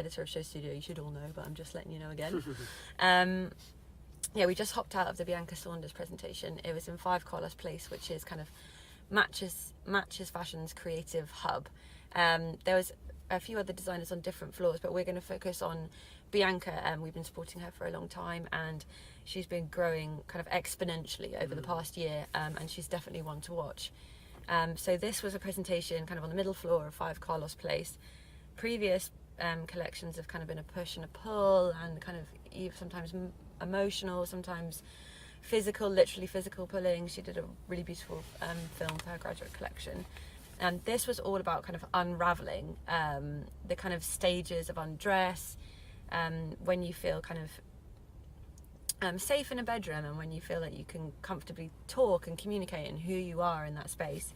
editor of SHOWstudio, you should all know, but I'm just letting you know again. Yeah, we just hopped out of the Bianca Saunders presentation. It was in 5 Carlos Place, which is kind of Matches Fashion's creative hub. There was a few other designers on different floors, but we're going to focus on Bianca. We've been supporting her for a long time, and she's been growing kind of exponentially over the past year, and she's definitely one to watch. So this was a presentation kind of on the middle floor of 5 Carlos Place. Previous collections have kind of been a push and a pull, and kind of sometimes emotional, sometimes physical, literally physical pulling. She did a really beautiful film for her graduate collection, and this was all about kind of unraveling the kind of stages of undress, when you feel kind of safe in a bedroom, and when you feel that you can comfortably talk and communicate and who you are in that space.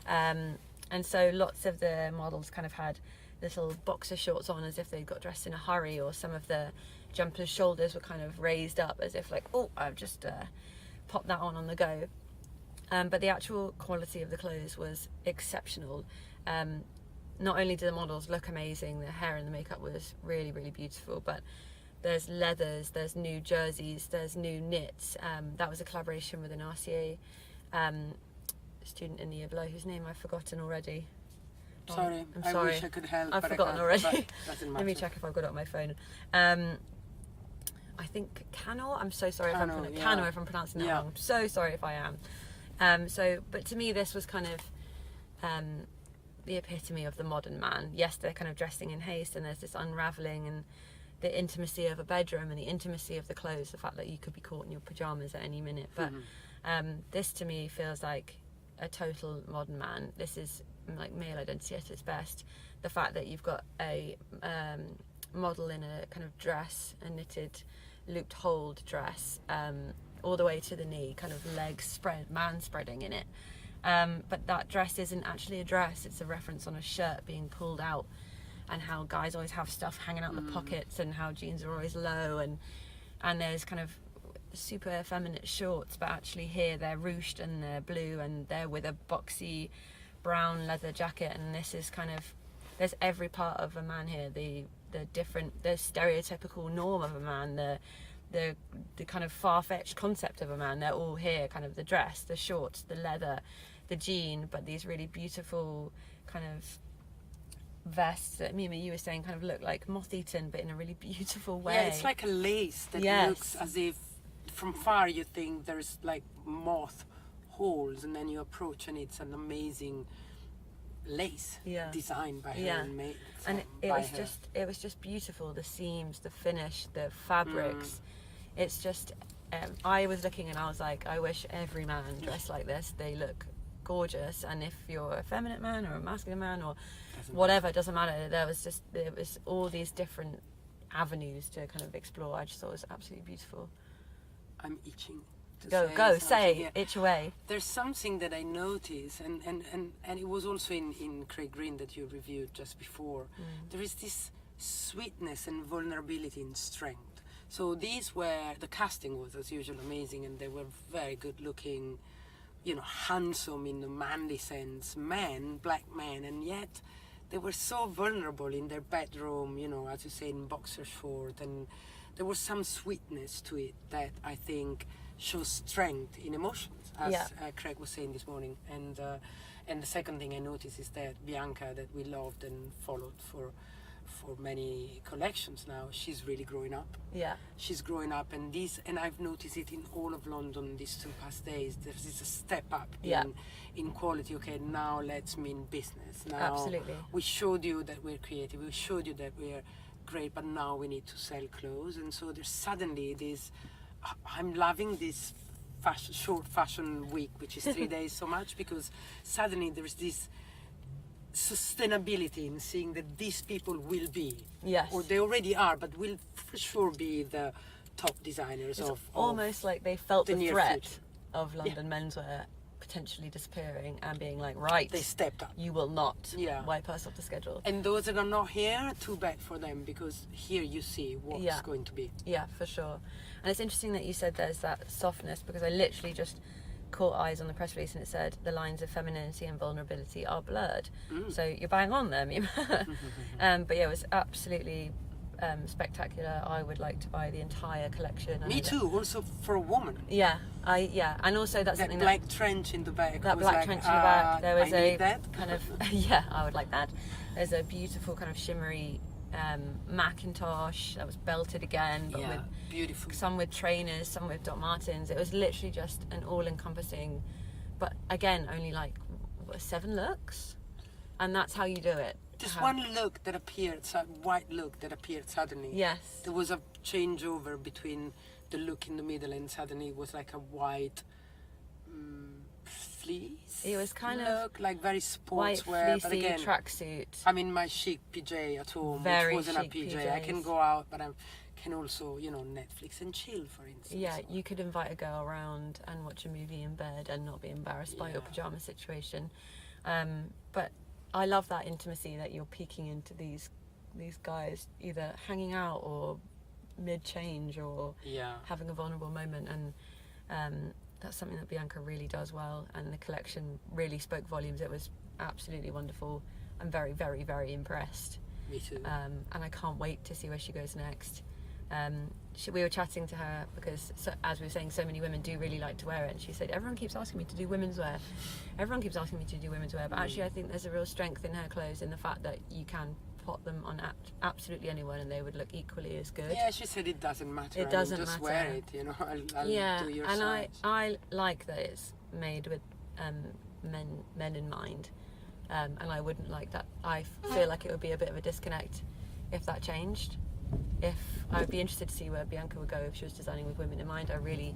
And so lots of the models kind of had little boxer shorts on as if they got dressed in a hurry, or some of the jumpers' shoulders were kind of raised up as if like, oh, I've just popped that on the go. But the actual quality of the clothes was exceptional. Not only did the models look amazing, the hair and the makeup was really, really beautiful, but there's leathers, there's new jerseys, there's new knits. That was a collaboration with an RCA student in the year below, whose name I've forgotten already. Sorry, I'm sorry. I wish I could help. I've forgotten already. Let me check if I've got it on my phone. I think Cano. I'm so sorry Cano, if I'm pronouncing that wrong. I'm so sorry if I am. But to me, this was kind of the epitome of the modern man. Yes, they're kind of dressing in haste, and there's this unraveling and the intimacy of a bedroom and the intimacy of the clothes, the fact that you could be caught in your pajamas at any minute. But this to me feels like a total modern man. This is like male identity at its best. The fact that you've got a model in a kind of dress, a knitted looped hold dress, all the way to the knee, kind of legs spread, man spreading in it. But that dress isn't actually a dress, it's a reference on a shirt being pulled out, and how guys always have stuff hanging out the pockets, and how jeans are always low, and there's kind of super effeminate shorts, but actually here they're ruched and they're blue, and they're with a boxy brown leather jacket, and this is kind of, there's every part of a man here, the stereotypical norm of a man, the kind of far-fetched concept of a man, they're all here, kind of the dress, the shorts, the leather, the jean, but these really beautiful kind of vests that Mima, you were saying, kind of look like moth-eaten, but in a really beautiful way. Yeah, it's like a lace that looks as if from far you think there's like moth holes, and then you approach and it's an amazing lace designed by her and made it was just beautiful. The seams, the finish, the fabrics, it's just I was looking and I was like, I wish every man dressed like this. They look gorgeous, and if you're a feminine man or a masculine man or whatever, it doesn't matter. There was all these different avenues to kind of explore. I just thought it was absolutely beautiful. I'm itching. Go, say, itch away. There's something that I noticed, and it was also in Craig Green that you reviewed just before. There is this sweetness and vulnerability and strength. So these were, the casting was as usual amazing, and they were very good looking, you know, handsome in the manly sense, men, black men, and yet they were so vulnerable in their bedroom, you know, as you say, in boxer short, and there was some sweetness to it that I think shows strength in emotions, as Craig was saying this morning. And the second thing I noticed is that Bianca, that we loved and followed for many collections now, she's really growing up. Yeah, she's growing up, and I've noticed it in all of London these 2 past days. There's a step up in quality. Okay, now let's mean business. Now absolutely, we showed you that we're creative. We showed you that we're great, but now we need to sell clothes. And so there's suddenly this. I'm loving this short fashion week, which is 3 days, so much, because suddenly there's this sustainability in seeing that these people will be, or they already are, but will for sure be the top designers of almost like they felt the threat of London menswear potentially disappearing and being like, right, they stepped up. You will not wipe us off the schedule. And those that are not here, too bad for them, because here you see what's going to be. Yeah, for sure. And it's interesting that you said there's that softness, because I literally just caught eyes on the press release and it said the lines of femininity and vulnerability are blurred. So you're bang on there, Mima. But yeah, it was absolutely spectacular. I would like to buy the entire collection. Me too. Also for a woman. Yeah, and also that's That something black trench in the back. that was black like, trench in the back. There was I need a that. kind of yeah, I would like that. There's a beautiful kind of shimmery Macintosh that was belted again, but with beautiful. some with trainers, some with Doc Martens. It was literally just an all-encompassing, but again, only like 7 looks, and that's how you do it. Just one look that appeared, white look that appeared suddenly. Yes. There was a changeover between the look in the middle and suddenly it was like a white fleece. It was kind look, of like very white sportswear, but fleecy again, tracksuit. I'm in my chic PJ at home, Very which wasn't a chic PJ. I can PJs. go out, but I can also, Netflix and chill, for instance. Yeah, you could invite a girl around and watch a movie in bed and not be embarrassed by your pajama situation. But I love that intimacy that you're peeking into these guys either hanging out or mid-change or having a vulnerable moment, and that's something that Bianca really does well, and the collection really spoke volumes. It was absolutely wonderful. I'm very, very, very impressed. Me too. And I can't wait to see where she goes next. We were chatting to her because, as we were saying, so many women do really like to wear it, and she said, everyone keeps asking me to do women's wear. Everyone keeps asking me to do women's wear, but actually I think there's a real strength in her clothes in the fact that you can pot them on absolutely anyone and they would look equally as good. Yeah, she said it doesn't matter. It doesn't just matter. wear it, I'll do your and size. I like that it's made with men in mind, and I wouldn't like that. I feel like it would be a bit of a disconnect if that changed. I would be interested to see where Bianca would go if she was designing with women in mind. I really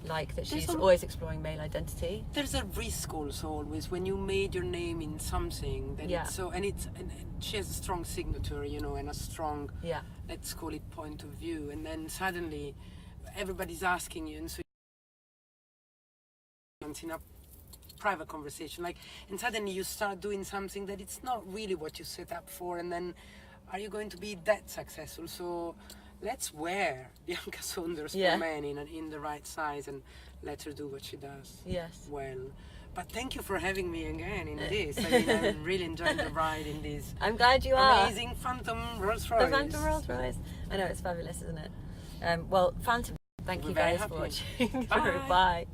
like that she's always exploring male identity. There's a risk also always when you made your name in something that it's so, and she has a strong signature, and a strong, let's call it point of view, and then suddenly everybody's asking you, and so in a private conversation, and suddenly you start doing something that it's not really what you set up for, and then are you going to be that successful? So let's wear Bianca Saunders for men in the right size and let her do what she does well. But thank you for having me again in this. I'm really enjoying the ride in this. I'm glad you are. Amazing Phantom Rolls Royce. The Phantom Rolls Royce. I know, it's fabulous, isn't it? Well, Phantom, thank you guys for watching. Bye. Bye.